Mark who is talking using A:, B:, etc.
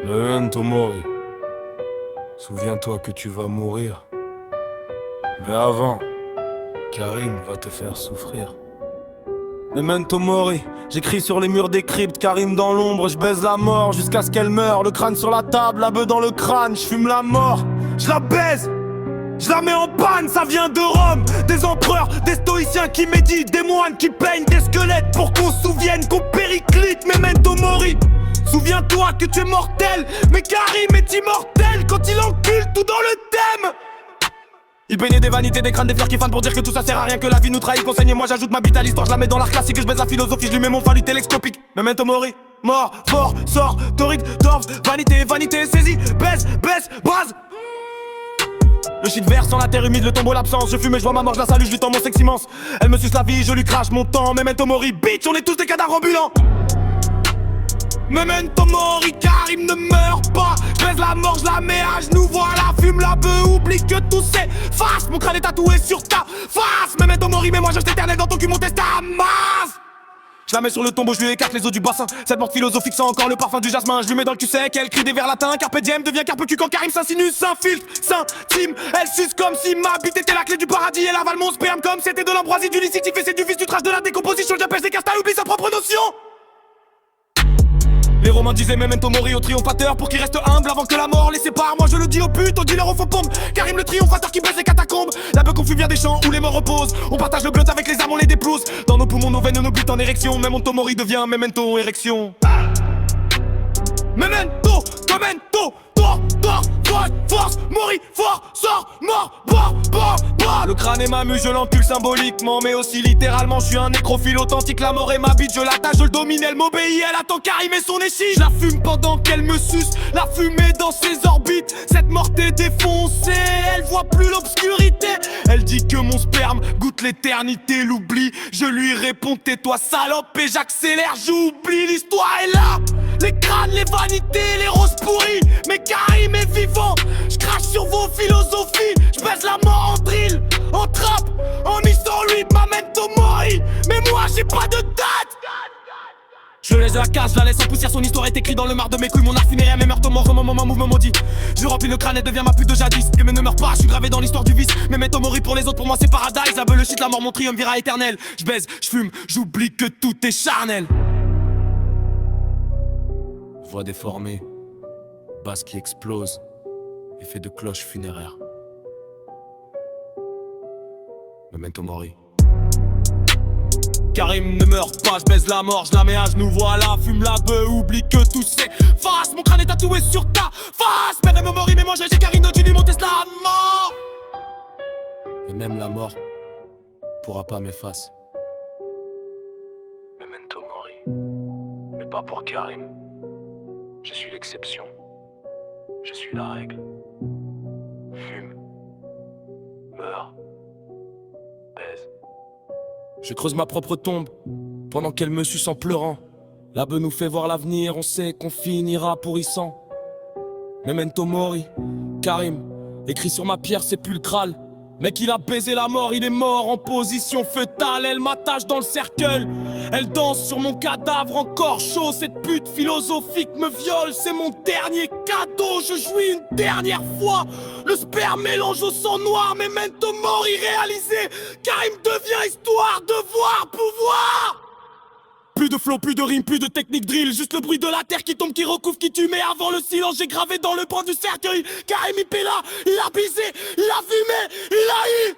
A: Memento mori. Souviens-toi que tu vas mourir. Mais avant, Karim va te faire souffrir. Memento mori, j'écris sur les murs des cryptes, Karim dans l'ombre, je baise la mort jusqu'à ce qu'elle meure. Le crâne sur la table, la beuh dans le crâne, je fume la mort, je la baise, je la mets en panne, ça vient de Rome. Des empereurs, des stoïciens qui méditent, des moines qui peignent des squelettes pour qu'on se souvienne qu'on périclite. Memento mori, souviens-toi que tu es mortel, mais Karim est immortel quand il encule tout dans le thème. Il baignait des vanités, des crânes, des fleurs qui fanent pour dire que tout ça sert à rien, que la vie nous trahit, qu'on saigne. Moi j'ajoute ma bite à l'histoire, je la mets dans l'art classique, je baise la philosophie, je lui mets mon phallus télescopique. Memento mori, mort, fort, sort, torique, torse, vanité, vanité, saisie, baisse, baisse, base. Le shit vert sans la terre humide, le tombeau l'absence. Je fume et je vois ma mort, je la salue, je lui tends mon sexe immense. Elle me suce la vie, je lui crache mon temps. Memento mori, bitch, on est tous des cadavres ambulants. Memento mori, Karim ne meurt pas. Je baise la mort, je la mets à genoux, voilà, fume la beuh, oublie que tout s'efface. Mon crâne est tatoué sur ta face. Memento mori, mais moi je éternel dans ton cul, mon testament. Je la mets sur le tombeau, je lui écarte les eaux du bassin. Cette morte philosophique sent encore le parfum du jasmin. Je lui mets dans le cul sec, elle crie des vers latins. Carpe diem devient carpe cul quand Karim s'insinue, s'infiltre, s'intime. Elle suce comme si ma bite était la clé du paradis. Elle avale mon sperme comme c'était de l'ambroisie, du licitif et c'est du vice, du trash, de la décomposition. J'appelle des castas, oublie sa propre notion. Les Romains disaient Memento mori au triomphateur pour qu'il reste humble avant que la mort les sépare. Moi je le dis au but, au dealer, au faux pommes. Karim le triomphateur qui baisse les catacombes. La beuh confus vient des champs où les morts reposent. On partage le blunt avec les âmes, on les déplouse. Dans nos poumons, nos veines, nos buts en érection. Memento mori devient Memento érection. Memento, memento, force, mori, fort, sort, mort, bah. Le crâne est ma muse, je l'encule symboliquement, mais aussi littéralement, je suis un nécrophile authentique. La mort est ma bite, je l'attache, je le domine, elle m'obéit, elle attend Karim et son échine. Je la fume pendant qu'elle me suce, la fumée dans ses orbites. Cette morte est défoncée, elle voit plus l'obscurité. Elle dit que mon sperme goûte l'éternité, l'oubli. Je lui réponds, tais-toi salope, et j'accélère, j'oublie, l'histoire est là. Les crânes, les vanités, les roses pourries. Mais Karim est vivant, je crache sur vos philosophies. Je baisse la mort en drill, en trappe, en histoire lui, Memento mori. Mais moi j'ai pas de date. Je laisse de la cage, je la laisse en poussière, son histoire est écrite dans le marbre de mes couilles. Mon art funéraire, mes meurtres, mon roman, mon mouvement maudit. Je remplis le crâne et deviens ma pute de jadis. Mais ne meurs pas, je suis gravé dans l'histoire du vice. Memento mori pour les autres, pour moi c'est paradise. La beuh, le shit, la mort, mon triumvirat éternel. Je baise, je fume, j'oublie que tout est charnel. Voix déformée, basse qui explose, effet de cloche funéraire. Memento mori. Karim ne meurt pas, je baise la mort, je la mets à genoux, voilà, fume la beuh, oublie que tout s'efface. Mon crâne est tatoué sur ta face. Memento mori, mais moi j'ai Karim, tu lui montes la mort. Et même la mort pourra pas m'effacer. Memento mori, mais pas pour Karim. Je suis l'exception, je suis la règle. Fume, meurs, baise. Je creuse ma propre tombe pendant qu'elle me suce en pleurant. La beuh nous fait voir l'avenir, on sait qu'on finira pourrissant. Memento mori, Karim, écrit sur ma pierre sépulcrale. Mec, il a baisé la mort, il est mort en position fœtale. Elle m'attache dans le cercueil, elle danse sur mon cadavre encore chaud. Cette pute philosophique me viole, c'est mon dernier cadeau. Je jouis une dernière fois, le sperme mélange au sang noir. Memento mori réalisé, Karim devient histoire, devoir, pouvoir. Plus de flow, plus de rime, plus de technique drill. Juste le bruit de la terre qui tombe, qui recouvre, qui tue. Mais avant le silence, j'ai gravé dans le banc du cercueil. Karim il là, il a bisé, il a fumé, il a eu.